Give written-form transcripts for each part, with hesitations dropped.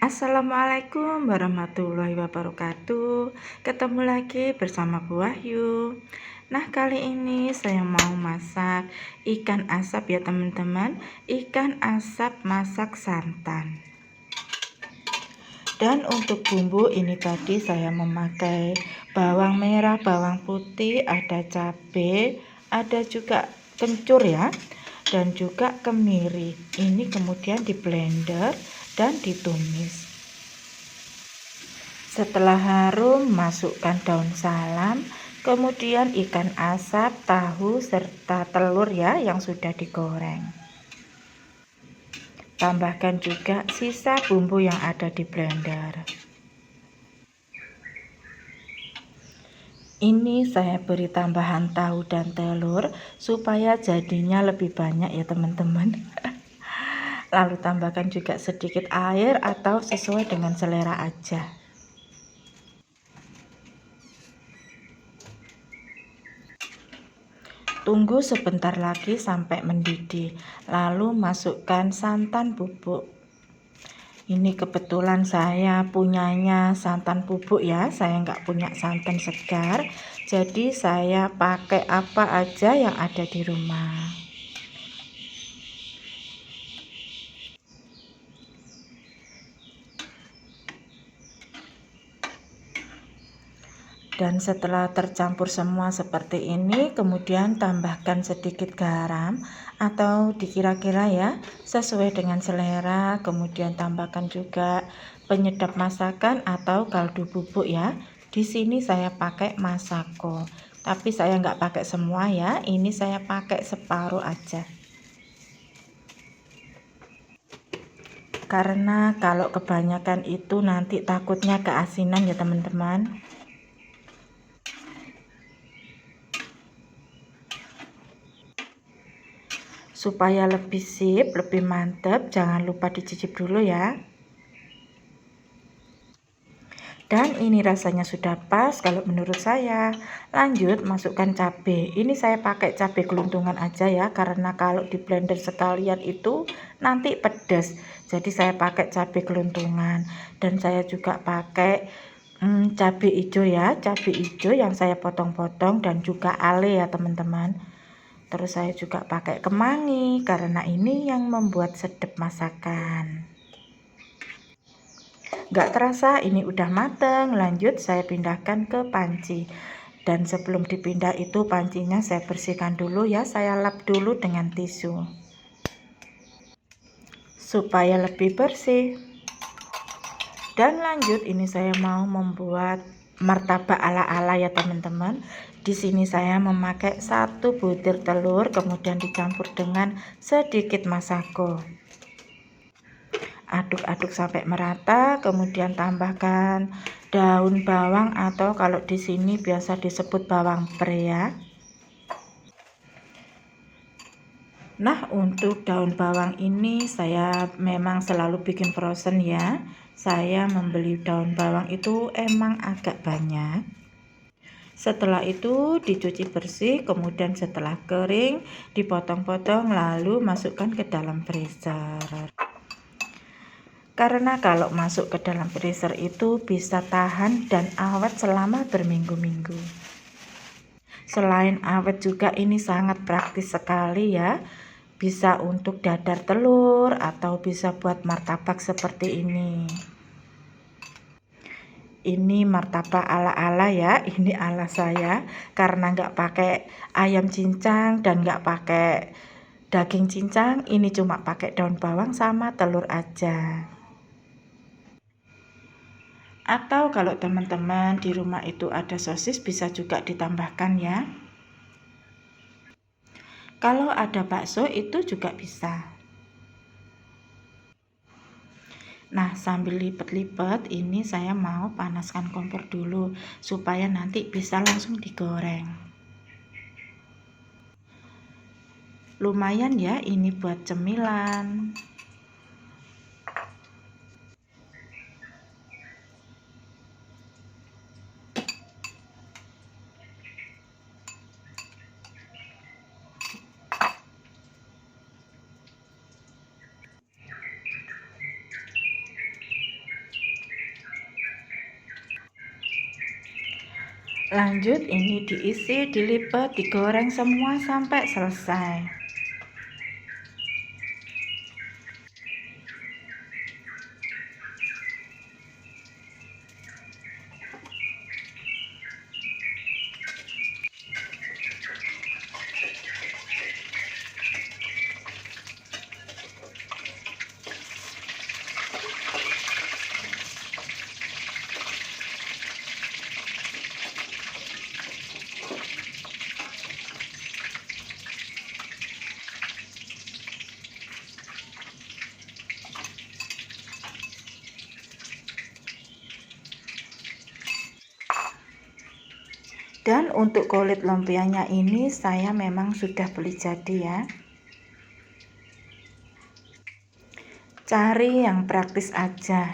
Assalamualaikum warahmatullahi wabarakatuh. Ketemu lagi bersama Bu Wahyu. Nah, kali ini saya mau masak ikan asap ya teman-teman. Ikan asap masak santan. Dan untuk bumbu ini tadi saya memakai bawang merah, bawang putih, ada cabai, ada juga kencur ya, dan juga kemiri. Ini kemudian di blender dan ditumis. Setelah harum, masukkan daun salam, kemudian ikan asap, tahu, serta telur ya yang sudah digoreng. Tambahkan juga sisa bumbu yang ada di blender. Ini saya beri tambahan tahu dan telur supaya jadinya lebih banyak ya teman-teman. Lalu tambahkan juga sedikit air atau sesuai dengan selera aja. Tunggu sebentar lagi sampai mendidih, lalu masukkan santan bubuk. Ini kebetulan saya punyanya santan bubuk ya, saya nggak punya santan segar, jadi saya pakai apa aja yang ada di rumah. Dan setelah tercampur semua seperti ini, kemudian tambahkan sedikit garam atau dikira-kira ya, sesuai dengan selera. Kemudian tambahkan juga penyedap masakan atau kaldu bubuk ya. Di sini saya pakai Masako, tapi saya nggak pakai semua ya. Ini saya pakai separuh aja. Karena kalau kebanyakan itu nanti takutnya keasinan ya teman-teman. Supaya lebih sip, lebih mantap, jangan lupa dicicip dulu ya. Dan ini rasanya sudah pas kalau menurut saya. Lanjut masukkan cabai. Ini saya pakai cabai geluntungan aja ya, karena kalau di blender sekalian itu nanti pedas. Jadi saya pakai cabai geluntungan. Dan saya juga pakai cabai hijau ya, cabai hijau yang saya potong-potong dan juga ale ya teman-teman. Terus saya juga pakai kemangi karena ini yang membuat sedap masakan. Gak terasa ini udah mateng. Lanjut saya pindahkan ke panci. Dan sebelum dipindah itu pancinya saya bersihkan dulu ya. Saya lap dulu dengan tisu supaya lebih bersih. Dan lanjut ini saya mau membuat martabak ala-ala ya teman-teman. Di sini saya memakai 1 butir telur, kemudian dicampur dengan sedikit masako. Aduk-aduk sampai merata, kemudian tambahkan daun bawang atau kalau di sini biasa disebut bawang pre ya. Nah, untuk daun bawang ini saya memang selalu bikin frozen ya. Saya membeli daun bawang itu emang agak banyak. Setelah itu dicuci bersih, kemudian setelah kering dipotong-potong lalu masukkan ke dalam freezer. Karena kalau masuk ke dalam freezer itu bisa tahan dan awet selama berminggu-minggu. Selain awet juga ini sangat praktis sekali ya. Bisa untuk dadar telur atau bisa buat martabak seperti ini. Ini martabak ala-ala ya, ini ala saya karena nggak pakai ayam cincang dan nggak pakai daging cincang, ini cuma pakai daun bawang sama telur aja. Atau kalau teman-teman di rumah itu ada sosis bisa juga ditambahkan ya. Kalau ada bakso itu juga bisa. Nah, sambil lipat-lipat ini saya mau panaskan kompor dulu supaya nanti bisa langsung digoreng. Lumayan ya ini buat cemilan. Lanjut ini diisi, dilipat, digoreng semua sampai selesai. Dan untuk kulit lumpianya ini saya memang sudah beli jadi ya. Cari yang praktis aja.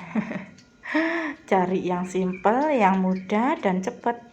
Cari yang simple, yang mudah dan cepat.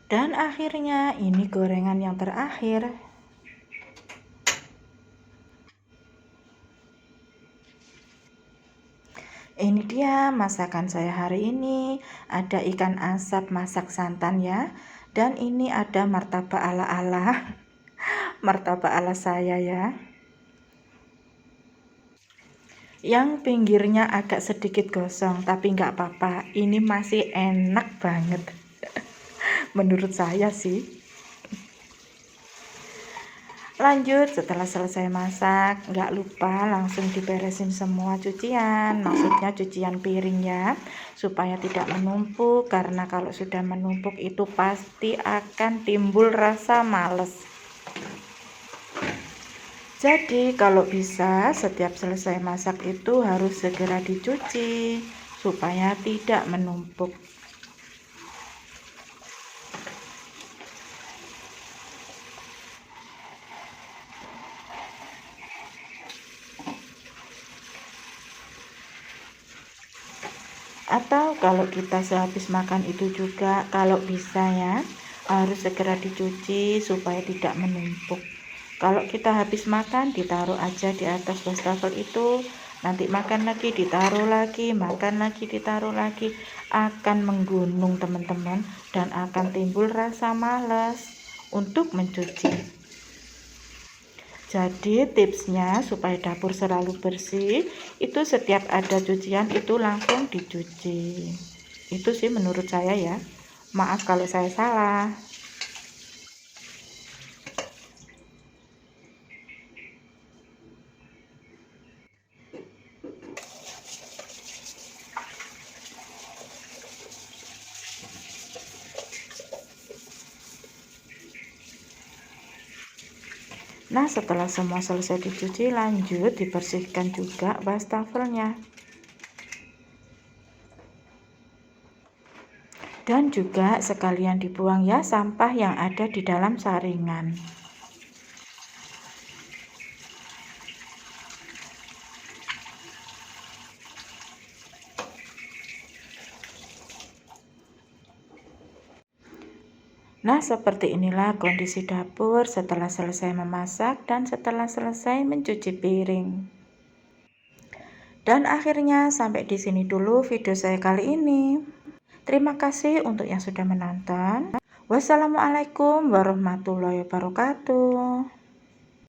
Dan akhirnya ini gorengan yang terakhir. Ini dia masakan saya hari ini. Ada ikan asap masak santan ya. Dan ini ada martabak ala-ala. Martabak ala saya ya. Yang pinggirnya agak sedikit gosong, tapi nggak apa-apa. Ini masih enak banget. Menurut saya sih. Lanjut setelah selesai masak, nggak lupa langsung diberesin semua cucian, maksudnya cucian piring ya, supaya tidak menumpuk, karena kalau sudah menumpuk itu pasti akan timbul rasa males. Jadi kalau bisa setiap selesai masak itu harus segera dicuci supaya tidak menumpuk. Atau kalau kita sehabis makan itu juga kalau bisa ya harus segera dicuci supaya tidak menumpuk. Kalau kita habis makan ditaruh aja di atas wastafel itu, nanti makan lagi ditaruh lagi, makan lagi ditaruh lagi, akan menggunung teman-teman, dan akan timbul rasa malas untuk mencuci. Jadi tipsnya supaya dapur selalu bersih, itu setiap ada cucian itu langsung dicuci. Itu sih menurut saya ya. Maaf kalau saya salah. Nah, setelah semua selesai dicuci, lanjut dibersihkan juga wastafelnya. Dan juga sekalian dibuang ya sampah yang ada di dalam saringan. Nah, seperti inilah kondisi dapur setelah selesai memasak dan setelah selesai mencuci piring. Dan akhirnya sampai di sini dulu video saya kali ini. Terima kasih untuk yang sudah menonton. Wassalamualaikum warahmatullahi wabarakatuh.